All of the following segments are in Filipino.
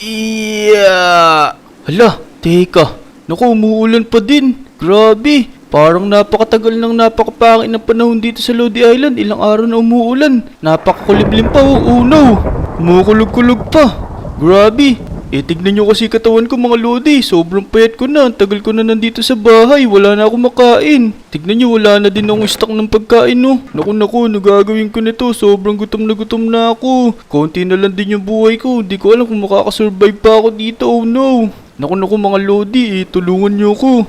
Iya! Hala, teka. Naku, umuulan pa din. Grabe. Parang napakatagal ng napakapangit ng panahon dito sa Lodi Island. Ilang araw na umuulan. Napakakuliblim pa, oh no. Kumukulog-kulog pa. Grabe. Tignan nyo kasi katawan ko mga Lodi. Sobrang payat ko na. Ang tagal ko na nandito sa bahay. Wala na akong makain. Tignan nyo, wala na din akong stock ng pagkain, no. Naku, nagagawin ko nito. Sobrang gutom na ako. Konti na lang din yung buhay ko. Di ko alam kung makakasurvive pa ako dito, oh no. Naku mga Lodi, tulungan nyo ko.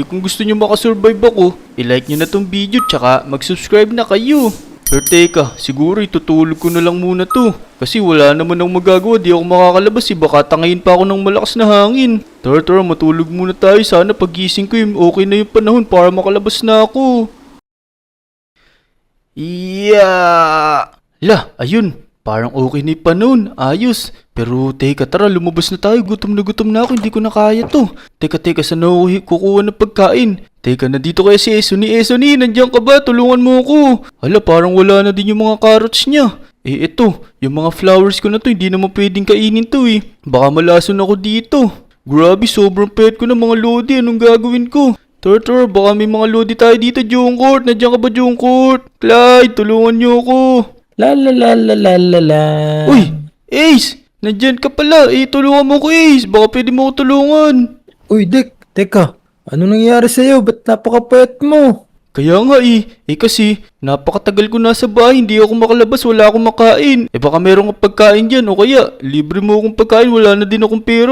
Kung gusto nyo makasurvive ako, i-like nyo na tong video tsaka mag-subscribe na kayo. Pero teka, siguro itutulog ko na lang muna to. Kasi wala naman akong magagawa, di ako makakalabas baka tangayin pa ako ng malakas na hangin. Tara, matulog muna tayo. Sana pagising ko okay na yung panahon para makalabas na ako. Yeah! Lah, ayun. Parang okay na yung panahon. Ayos. Pero teka, tara, lumabas na tayo. Gutom na ako. Hindi ko na kaya to. Teka, saan ako kukuha ng pagkain? Teka, nandito kaya si Esoni. Esoni, nandiyan ka ba? Tulungan mo ako. Hala, parang wala na din yung mga carrots niya. Ito, yung mga flowers ko na to, hindi naman pwedeng kainin to Baka malason ako dito. Grabe, sobrang pet ko na mga Lodi. Anong gagawin ko? Tara, baka may mga Lodi tayo dito, Jungkourt. Nandiyan ka ba, Jungkourt? Clyde, tulungan niyo ako. La. Uy, Ace! Nandyan ka pala. Tulungan mo ko, Ace. Baka pwede mo ko tulungan. Uy, Dick, teka. Ano nangyari sa'yo? Ba't napakapayat mo? Kaya nga kasi napakatagal ko nasa bahay, hindi ako makalabas, wala akong makain. Baka meron kang pagkain dyan o kaya libre mo akong pagkain, wala na din akong pera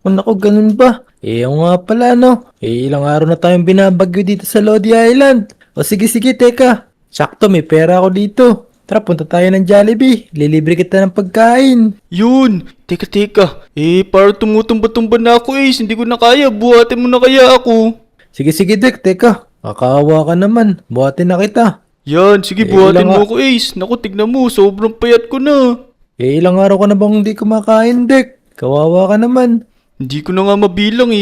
Oh, naku, ganun ba? Ako nga pala, no? Ilang araw na tayong binabagyo dito sa Lodi Island. O sige, teka. Sakto, may pera ako dito. Tara, punta tayo ng Jollibee. Lilibre kita ng pagkain. Yun! Teka. Parang tumutumba-tumba na ako, Ace. Hindi ko na kaya. Buhatin mo na kaya ako. Sige, Dick, teka. Kakaawa ka naman. Buhatin na kita. Yan, sige, buhatin mo ako, Ace. Naku, tignan mo. Sobrang payat ko na. Ilang araw ka na bang hindi kumakain, Dick? Kawawa ka naman. Hindi ko na nga mabilang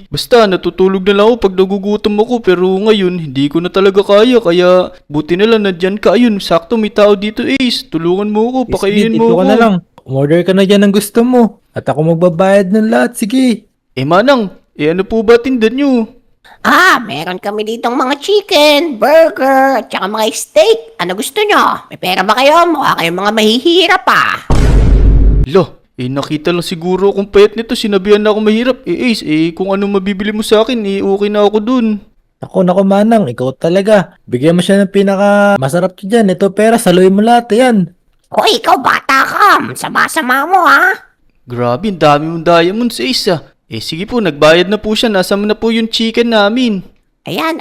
Basta natutulog na lang ako pag nagugutom ako. Pero ngayon, hindi ko na talaga kaya. Kaya buti na lang nandyan ka. Ayun, sakto may tao dito, Ace. Tulungan mo ako, pakainin mo ako. Ka na lang. Umorder ka na dyan ng gusto mo. At ako magbabayad ng lahat, sige. Manang, ano po ba tindan nyo? Meron kami ditong mga chicken, burger, at saka mga steak. Ano gusto nyo? May pera ba kayo? Mukha kayong mga mahihirap Lo, nakita lang siguro akong payat nito. Sinabihan na ako mahirap. Ace, kung ano mabibili mo sa akin, okay na ako dun. Naku, Manang, ikaw talaga. Bigyan mo siya ng pinaka masarap dyan. Ito pera, saluhin mo lahat yan. Hoy, ikaw bata ka. Sama-sama mo Grabe, ang dami mong diamonds, Ace sige po, nagbayad na po siya. Nasaan na po yung chicken namin? Ayan,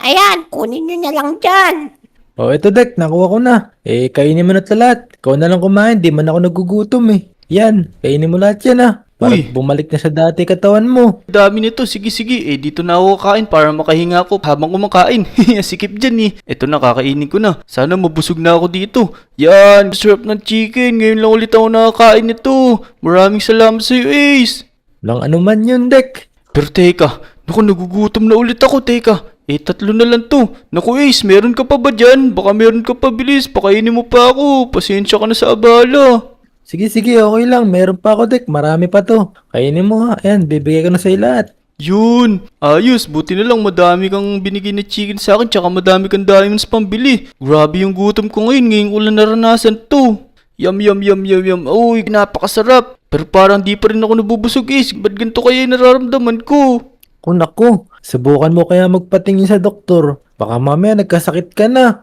kunin nyo na lang dyan. O, ito Dek, nakuha ko na. Kainin mo na ito lahat. Ikaw na lang kumain, di man ako nagugutom Yan, kainin mo lahat yan Para bumalik na sa dati katawan mo. Dami nito, sige. Dito na ako kakain para makahinga ako habang kumakain. Sikip dyan Ito na, kakainin ko na. Sana mabusog na ako dito. Yan, sarap ng chicken. Ngayon lang ulit ako nakakain nito. Maraming salamat sa iyo, Ace. Walang anuman yun, Dek. Pero teka, nagugutom na ulit ako, teka. 3 na lang to. Naku Ace, meron ka pa ba dyan? Baka meron ka pa, bilis. Pakainin mo pa ako. Pasensya ka na sa abala. Sige, okay lang. Meron pa ako, Dek. Marami pa to. Kainin mo Ayan, bibigay ko na sa'yo lahat. Yun, ayos. Buti na lang madami kang binigay na chicken sa akin tsaka madami kang diamonds pambili. Grabe yung gutom ko ngayon ko lang naranasan to. Yum. Uy, napakasarap. Pero parang di pa rin ako nabubusog, Ace. Ba't ganito kaya yung nararamdaman ko? Naku, subukan mo kaya magpatingin sa doktor. Baka mamaya nagkasakit ka na.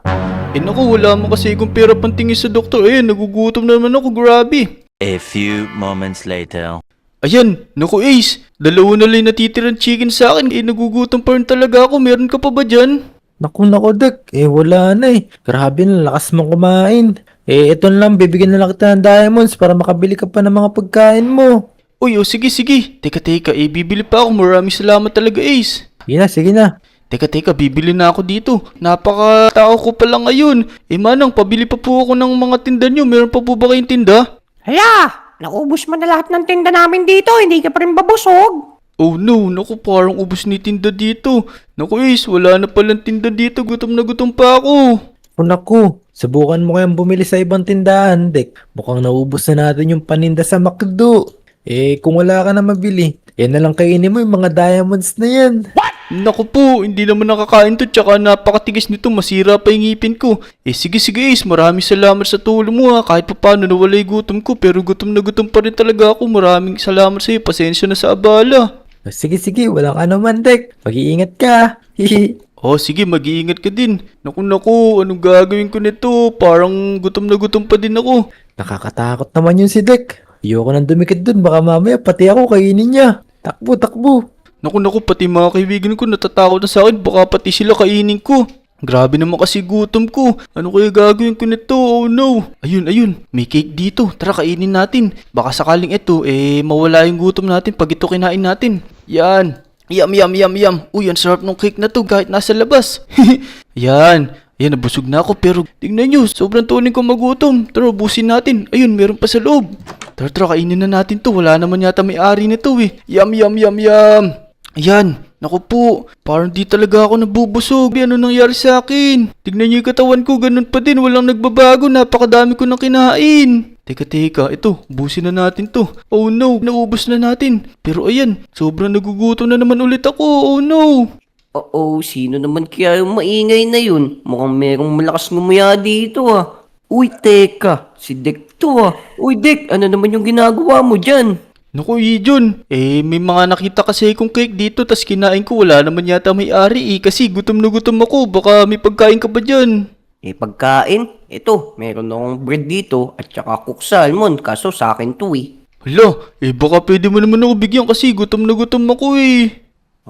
Naku, wala mo kasi kung pera pantingin sa doktor. Nagugutom na naman ako, grabe. A few moments later. Ayan, naku Ace. 2 na lang natitirang chicken sa akin. Nagugutom pa rin talaga ako. Meron ka pa ba dyan? Naku, Dek. Wala na Grabe na, lakas mong kumain. Ito lang, bibigyan na lang kita ng diamonds para makabili ka pa ng mga pagkain mo. Uy, sige. Teka, bibili pa ako. Maraming salamat talaga, Ace. Sige na. Teka, bibili na ako dito. Napaka-tao ko pa lang ngayon. Manang, pabili pa po ako ng mga tinda nyo. Meron pa po ba kayong tinda? Hala, naubos mo na lahat ng tinda namin dito. Hindi ka pa rin babusog. Oh no, naku, parang ubos ni tinda dito. Naku Ace, wala na palang tinda dito. Gutom na gutom pa ako. Naku, subukan mo kayang bumili sa ibang tindahan, Dek. Mukhang naubos na natin yung paninda sa McDo. Kung wala ka na mabili, na lang kainin mo yung mga diamonds na yan. Naku po, hindi naman nakakain to, tsaka napakatigas nito, masira pa yung ngipin ko. Sige Ace, maraming salamat sa tulong mo ha, kahit pa paano nawala yung gutom ko, pero gutom na gutom pa rin talaga ako. Maraming salamat sa'yo, pasensya na sa abala. Sige, walang ano man, Dek. Mag-iingat ka. Sige, mag-iingat ka din. Naku, anong gagawin ko nito? Parang gutom na gutom pa din ako. Nakakatakot naman yun si Dek. Ayoko nang dumikit dun, baka mamaya pati ako kainin niya. Takbo. Naku, pati mga kaibigan ko natatakot na sa akin, baka pati sila kainin ko. Grabe naman kasi gutom ko. Ano kaya gagawin ko nito? Oh no. Ayun, may cake dito. Tara, kainin natin. Baka sakaling ito, mawala yung gutom natin pag ito kinain natin. Yan. Yum. Uy, ang sarap ng cake na to kahit nasa labas. Yan, nabusog na ako pero tingnan nyo, sobrang tuloy ko magutom. Tara, busin natin. Ayun, meron pa sa loob. Tara, kainin na natin to. Wala naman yata may-ari nito eh. Yum. Ayan, naku po, parang di talaga ako nabubusog. Ano nangyari sa akin? Tignan niyo yung katawan ko, ganun pa din, walang nagbabago, napakadami ko nang kinain. Teka, ito, busin na natin to. Oh no, naubos na natin. Pero ayan, sobrang nagugutom na naman ulit ako, oh no. Oo, sino naman kaya yung maingay na yun? Mukhang merong malakas ngumuya dito ah. Uy, teka, si Dek to ah. Uy, Dek, ano naman yung ginagawa mo dyan? Naku, Ijon, may mga nakita kasi akong cake dito, tas kinain ko, wala naman yata may-ari kasi gutom na gutom ako, baka may pagkain ka ba dyan? Pagkain? Ito, meron akong bread dito at saka cook salmon, kaso sa akin to eh. Hala, baka pwede mo naman ako bigyan kasi gutom na gutom ako eh.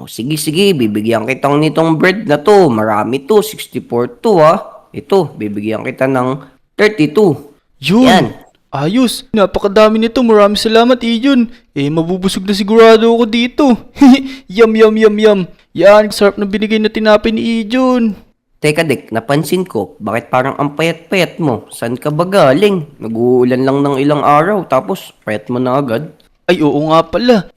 Sige, bibigyan kitang nitong bread na to. Marami to, 64 to ah. Ito, bibigyan kita ng 32. Yun. Yan. Ayos. Napakadami nito. Maraming salamat, Ijon. Mabubusog na sigurado ako dito. Yum. Yan, sarap na binigay na tinapay ni Ijon. Teka Dek, napansin ko, bakit parang ang payat-payat mo? Saan ka ba galing? Nag-uulan lang ng ilang araw, tapos payat mo na agad. Ay, oo nga pala.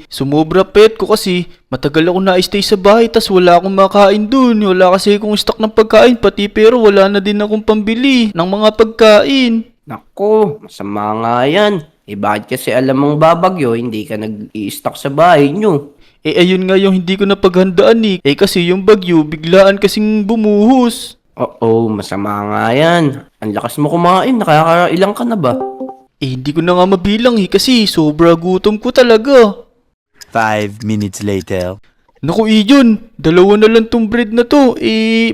Sumobra pet ko kasi matagal ako na-stay sa bahay tas wala akong makain dun. Wala kasi akong stock ng pagkain pati pero wala na din akong pambili ng mga pagkain. Nako, masama nga yan. Bakit kasi alam mong babagyo, hindi ka nag-i-stock sa bahay nyo? Ayun nga yung hindi ko napaghandaan kasi yung bagyo biglaan kasing bumuhos. Oo, masama nga yan. Ang lakas mo kumain, nakakailang ka na ba? Hindi ko na nga mabilang kasi sobra gutom ko talaga. 5 minutes later. Naku, Ijon, dalawa na lang tong bread na to.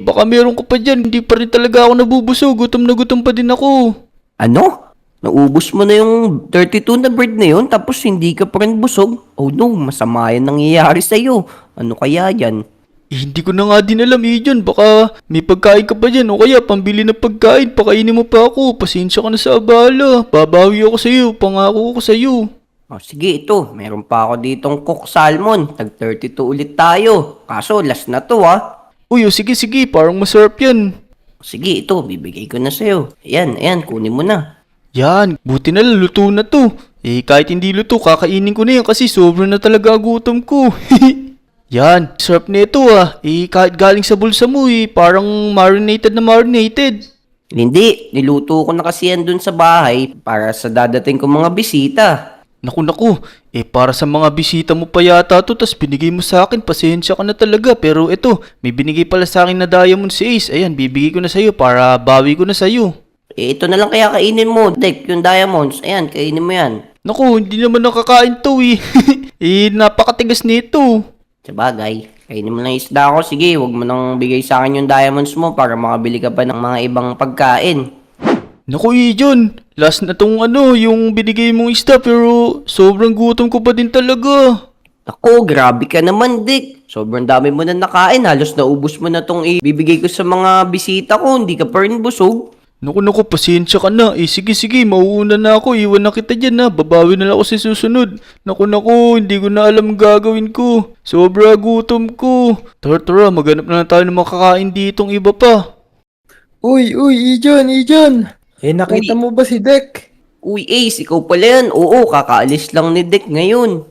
Baka meron ka pa dyan. Hindi pa rin talaga ako nabubusog. Gutom na gutom pa din ako. Ano? Naubos mo na yung 32 na bread na yun tapos hindi ka pa rin busog? Oh no, masama yan nangyayari sa'yo. Ano kaya yan? Hindi ko na nga din alam, Ijon. Baka may pagkain ka pa dyan o kaya pambili ng pagkain. Pakainin mo pa ako. Pasensya ka na sa abala. Babawi ako sa'yo. Pangako ko sa'yo. Sige, ito. Meron pa ako ditong cook salmon. Tag 32 ulit tayo. Kaso, last na to Uy, sige. Parang masarap yan. Sige, ito. Bibigay ko na sa'yo. Ayan. Kunin mo na. Yan, buti na lang luto na to. Kahit hindi luto, kakainin ko na yan kasi sobrang na talaga gutom ko. Yan, sarap na ito kahit galing sa bulsa mo parang marinated na marinated. Hindi, niluto ko na kasi yan dun sa bahay para sa dadating kong mga bisita. Naku, para sa mga bisita mo pa yata to, tas binigay mo sa akin, pasensya ka na talaga. Pero ito, may binigay pala sa akin na diamond si Ace. Ayan, bibigay ko na sa'yo para bawi ko na sa'yo. Ito na lang kaya kainin mo, Dek, yung diamonds. Ayan, kainin mo yan. Naku, hindi naman nakakain to napakatigas nito. Sabagay, kainin mo lang yung isda ko. Sige, huwag mo nang bigay sa akin yung diamonds mo para makabili ka pa ng mga ibang pagkain. Naku, Ijon, last na tong yung binigay mong isda pero sobrang gutom ko pa din talaga. Ako, grabe ka naman, Dick. Sobrang dami mo na nakain. Halos naubos mo na tong ibibigay ko sa mga bisita ko. Hindi ka pa rin busog. Naku, pasensya ka na. Sige, mauuna na ako. Iwan na kita dyan Babawi na lang ako sa susunod. Naku, hindi ko na alam gagawin ko. Sobra gutom ko. Tara, maghanap na tayo ng makakain ditong iba pa. Uy, Ijon. Nakita mo ba si Dek? Uy, Ace, ikaw pala yan. Oo, kakaalis lang ni Dick ngayon.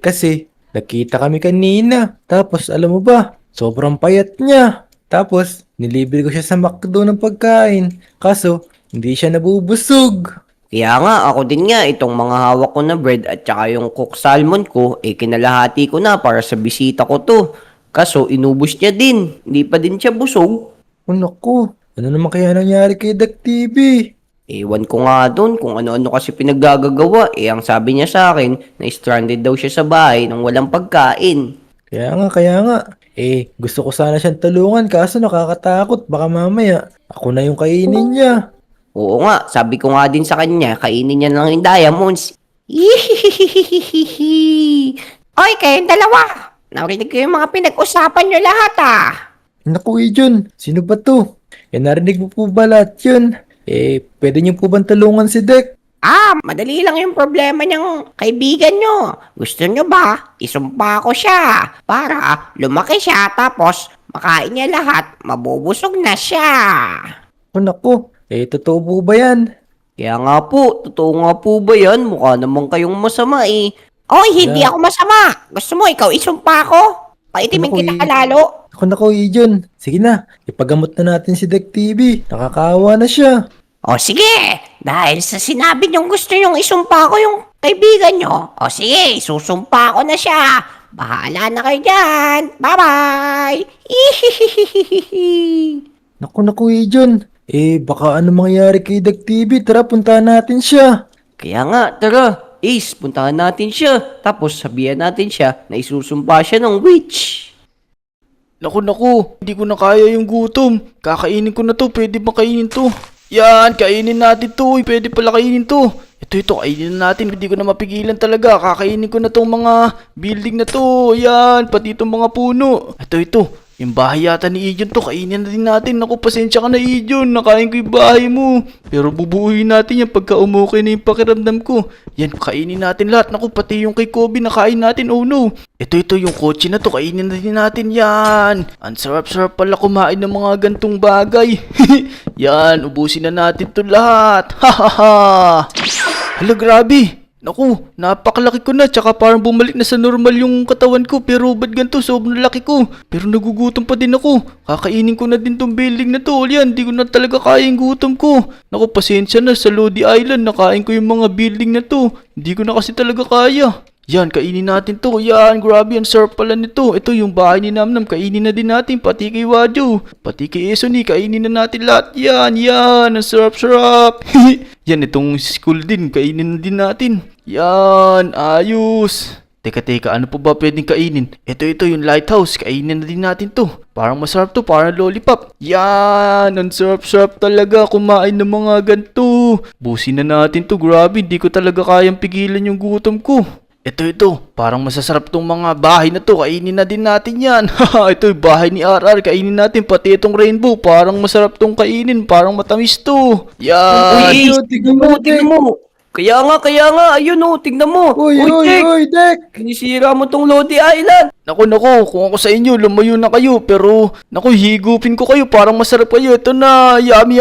Kasi, nakita kami kanina. Tapos, alam mo ba, sobrang payat niya. Tapos, nilibre ko siya sa McDo ng pagkain. Kaso, hindi siya nabubusog. Kaya nga, ako din nga, itong mga hawak ko na bread at saka yung cook salmon ko, kinalahati ko na para sa bisita ko to. Kaso, inubos niya din. Hindi pa din siya busog. Oh, naku. Ano naman kaya nangyari kay Dak TV? Ewan ko nga doon kung ano-ano kasi pinaggagawa. Ang sabi niya sa akin, na stranded daw siya sa bahay nang walang pagkain. Kaya nga. Gusto ko sana siyang tulungan kaso nakakatakot. Baka mamaya, ako na yung kainin niya. Oo nga, sabi ko nga din sa kanya, kainin niya lang yung diamonds. Oy, kayong dalawa! Narinig ko yung mga pinag-usapan nyo lahat Naku, Ijon. Sino ba to? Narinig mo po ba lahat yun? Pwede niyo po bang tulungan si Dek? Madali lang yung problema niyang kaibigan nyo. Gusto nyo ba? Isumpa ko siya para lumaki siya tapos makain niya lahat, mabubusog na siya. Oh, naku. Totoo po ba yan? Kaya nga po, totoo nga po ba yan? Mukha naman kayong masama Oy, hindi ako masama. Gusto mo, ikaw isumpa ko? Paitimin Naku, kita lalo. Naku, Ijon. Sige na. Ipagamot na natin si Dek TV. Nakakaawa na siya. O sige, dahil sa sinabi niyong gusto niyong isumpa ko yung kaibigan niyo. O sige, susumpa ko na siya. Bahala na kayo dyan. Bye-bye. Naku, Ijon. Baka ano mangyari kay Dek TV? Tara, puntahan natin siya. Kaya nga, tara. Ace, puntahan natin siya. Tapos sabihan natin siya na isusumpa siya ng witch. Naku, hindi ko na kaya yung gutom. Kakainin ko na to, pwede ba kainin to? Yan, kainin natin to, pwede pala kainin to. Ito, kainin na natin, hindi ko na mapigilan talaga. Kakainin ko na tong mga building na to. Yan, pati itong mga puno. Ito, yung bahay yata ni Ijon to, kainin na din natin. Naku, pasensya ka na Ijon, nakain ko yung bahay mo. Pero bubuuin natin yan pagka umukay na yung pakiramdam ko. Yan, kainin natin lahat. Naku, pati yung kay Kobe, nakain natin, oh no. Ito, yung kotse na to, kainin na din natin yan. Ang sarap-sarap pala kumain ng mga gantong bagay. Yan, ubusin na natin to lahat. Hahaha. Hala, grabe. Naku, napakalaki ko na, tsaka parang bumalik na sa normal yung katawan ko, pero ba't ganito, sobrang laki ko. Pero nagugutom pa din ako, kakainin ko na din tong building na to, yan, di ko na talaga kaya yung gutom ko. Naku, pasensya na, sa Lodi Island, nakain ko yung mga building na to, hindi ko na kasi talaga kaya. Yan, kainin natin to. Yan, grabe, ang sarap pala nito. Ito yung bahay ni Namnam, kainin na din natin, pati kay Waju, pati kay Esoni, kainin na natin lahat. Yan, ang sarap-sarap. Yan, itong school din, kainin na din natin. Yan, ayos. Teka, ano po ba pwedeng kainin? Ito, yung lighthouse, kainin na din natin to. Parang masarap to, parang lollipop. Yan, ang sarap-sarap talaga kumain ng mga ganito. Busin na natin to, grabe, di ko talaga kayang pigilan yung gutom ko. Ito, parang masasarap tong mga bahay na to, kainin na din natin yan. Ito yung bahay ni RR, kainin natin, pati itong rainbow, parang masarap tong kainin, parang matamis to. Yan. Uy, Ace, tignan mo, tignan mo. Kaya nga, ayun tignan mo. Jack, Dek! sinisira mo tong Lodi Island. Naku, kung ako sa inyo, lumayo na kayo, pero, naku, higupin ko kayo, parang masarap kayo. Ito na, yummy.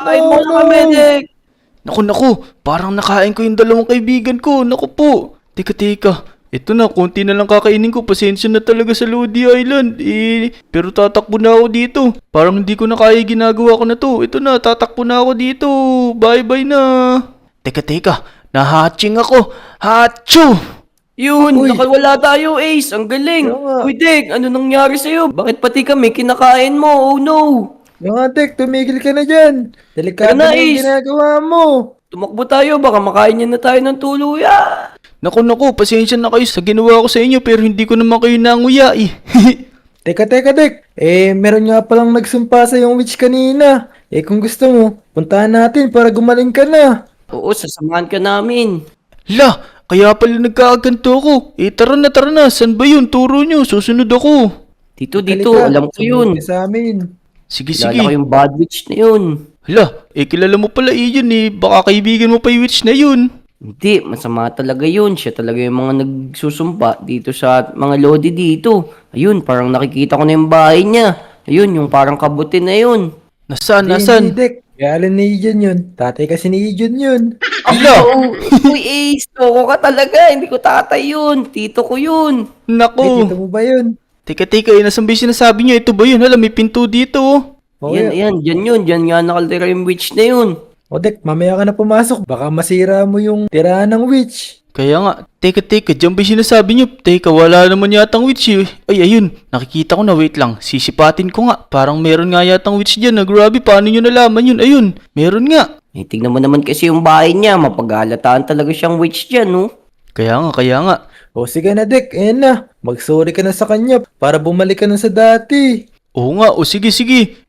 Kain mo na kami, Jack. Naku, parang nakain ko yung dalawang kaibigan ko. Naku po. Teka. Ito na, konti na lang kakainin ko. Pasensya na talaga sa Lodi Island. Pero tatakbo na ako dito. Parang hindi ko na kaya ginagawa ko na to. Ito na, tatakbo na ako dito. Bye-bye na. Teka. Nahatching ako. Hachu! Yun, nakawala tayo, Ace. Ang galing. Oo nga. Uy, Dek, ano nangyari sa'yo? Bakit pati kami kinakain mo? Oh, no. Mga Dek, tumigil ka na dyan. Delikado Tara na, na yung Ace. ginagawa mo. Tumakbo tayo, baka makain niya na tayo ng tuluyan. Naku, pasensya na kayo sa ginawa ko sa inyo pero hindi ko naman kayo nanguya Teka, Dek. Meron nga palang nagsumpa sa yung witch kanina. Kung gusto mo, puntahan natin para gumaling ka na. Oo, sasamahan ka namin. La, kaya pala nagkakaganto ako. Tara na. San ba yun? Turo nyo. Susunod ako. Dito, Halika, alam ko yun. sumunod ka sa amin. Sige. Kilala ko yung bad witch na yun. Hala, kilala mo pala iyon Baka kaibigan mo pa yung witch na yun. Hindi, masama talaga yun. Siya talaga yung mga nagsusumpa dito sa mga lodi dito. Ayun, parang nakikita ko na yung bahay niya. Ayun, yung parang kabutin na yun. Nasaan? Hindi, Dek. Kaya ni Ijon yun. Tatay kasi ni Ijon yun. Hala, Uy, Ace, toko ka talaga. Hindi ko tatay yun. Tito ko yun. Dito naku. mo ba yun? Teka, nasan ba yung sinasabi nyo? Ito ba yun? Hala, may pinto dito. Ayan, ayan, dyan yun. Dyan nga nakaldira yung witch na yun. O Dek, mamaya ka na pumasok. Baka masira mo yung tirahan ng witch. Kaya nga, teka, dyan ba yung sinasabi nyo? Teka, wala naman yatang witch eh. Ay, ayun, nakikita ko na, wait lang. Sisipatin ko nga, parang meron nga yatang witch dyan na grabe, paano nyo nalaman yun? Ayun, meron nga. Eh, tignan mo naman kasi yung bahay niya. Mapag-alataan talaga siyang witch dyan, no? Kaya nga. O sige na Dek, ayan na. Mag-sorry ka na sa kanya para bumalik ka na sa dati. Oo nga, o sige.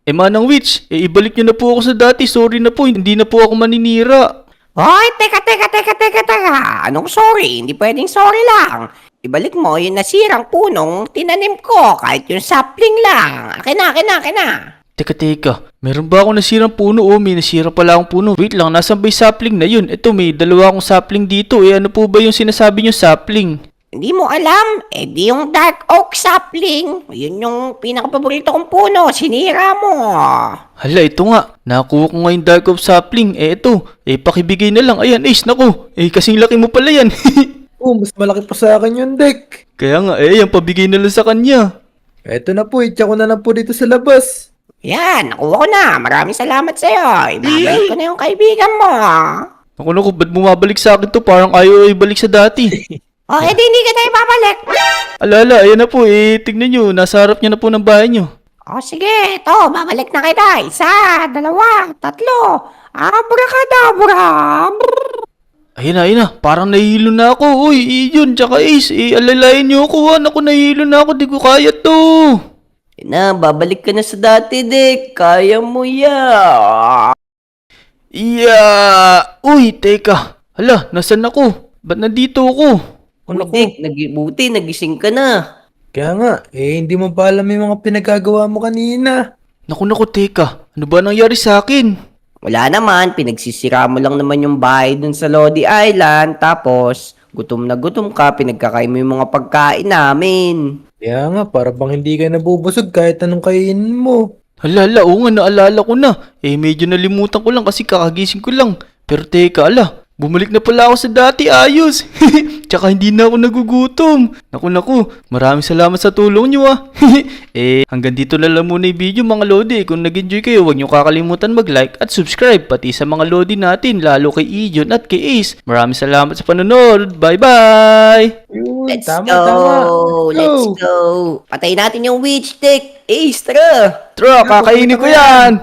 Manang witch, ibalik nyo na po ako sa dati, sorry na po, hindi na po ako maninira. Hoy, teka. Anong sorry? Hindi pwedeng sorry lang. Ibalik mo yung nasirang punong tinanim ko, kahit yung sapling lang. Akin na. Teka, meron ba akong nasirang puno? Oh, may nasira pala akong puno. Wait lang, nasan ba yung sapling na yun? Ito, may dalawa akong sapling dito. Ano po ba yung sinasabi nyo sapling? Hindi mo alam? Di yung dark oak sapling. Yun yung pinakapaborito kong puno. Sinira mo. Hala, ito nga. Nakuha ko nga yung dark of sapling. Ito. Pakibigay na lang. Ayan, Ace, naku. Kasing laki mo pala yan. Oh, mas malaki pa sa akin yun Dek. Kaya nga, yan, pabigay na lang sa kanya. Eto na po, itya ko na lang po dito sa labas. Yan, nakuha ko na. Maraming salamat sa'yo. Ibabalik ko na yung kaibigan mo. Naku, ba't bumabalik sa akin to? Parang ayaw ibalik sa dati. Di hindi ka tayo babalik. Alala, ayan na po. Tignan nyo. Nasa harap niya na po ng bahay nyo. Sige, babalik na kita. 1, 2, 3. Abracadabra. Ayun na. Parang nahihilo na ako. Uy, yun, tsaka Ace. Alalayan nyo ako. Naku, nahihilo na ako. Di ko kaya to. Na, babalik ka na sa dati, Dek. Kaya mo yan. Uy, teka. Hala, nasan ako? Ba't nandito ako? Uy, Dek, buti, nagising ka na. Kaya nga, hindi mo ba alam yung mga pinagagawa mo kanina? Naku, teka. Ano ba nangyari sa akin? Wala naman, pinagsisira mo lang naman yung bahay dun sa Lodi Island. Tapos, gutom na gutom ka, pinagkakain mo yung mga pagkain namin. Kaya nga, para bang hindi ka nabubusog kahit anong kainin mo. Hala, oo nga, naalala ko na. Medyo nalimutan ko lang kasi kakagising ko lang. Pero teka, bumalik na pala ako sa dati, ayos. Tsaka hindi na ako nagugutom. Naku, maraming salamat sa tulong nyo hanggang dito na lang muna yung video mga Lodi. Kung nag-enjoy kayo, huwag nyo kakalimutan mag-like at subscribe. Pati sa mga Lodi natin, lalo kay Ijon at kay Ace. Maraming salamat sa panonood. Bye-bye! Yun, Let's tama. go! Patayin natin yung witch, Dek. Ace, tara! Tara, kakainin ko yan!